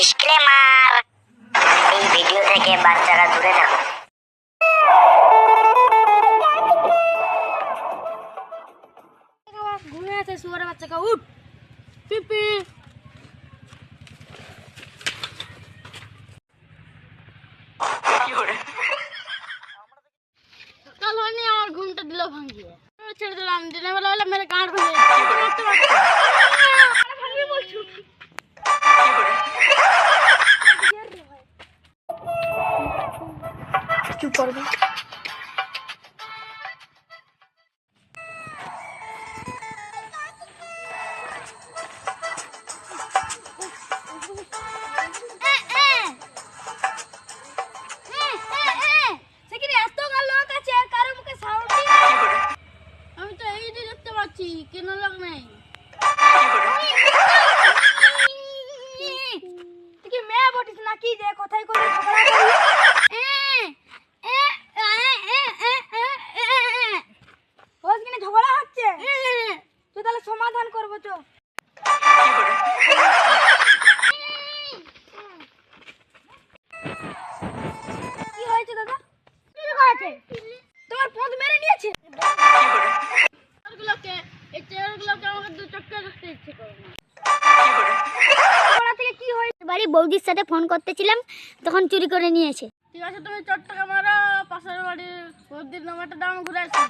Disclaimer, এই video থেকে বাচ্চারা দূরে থাকো। ঘুমিয়ে আছে শুয়ারের বাচ্চাকে, উঠ পিপি। সকাল হয়নি আমার ঘুমটা দিল ভাঙিয়ে, ছেড়ে দিলাম। দিনের বেলা হলে মেরে গাঁট ভেঙে চুপ করবে। আমি তো এই যে দেখতে পাচ্ছি, কেন লোক নেই। তুই কি মেয়ে বটিস নাকি যে কোথায় কোথায় ঝগড়া করিস? ওর কিনে ঝগড়া হচ্ছে, তুই তাহলে সমাধান করবো তো। কি হয়েছে দাদা? কি হয়েছে? তোমার পথ মেরে নিয়েছে। এই চেয়ারগুলোকে আমাকে দু চক্কর রাখতে ইচ্ছে করে না। থেকে কি হয়েছে? বাড়ি বৌদির সাথে ফোন করতেছিলাম, তখন চুরি করে নিয়েছে। ঠিক আছে, তুমি 4 টাকা মারো, পাশের বাড়ির বৌদির নাম্বারটা দাম ঘুরে আসি।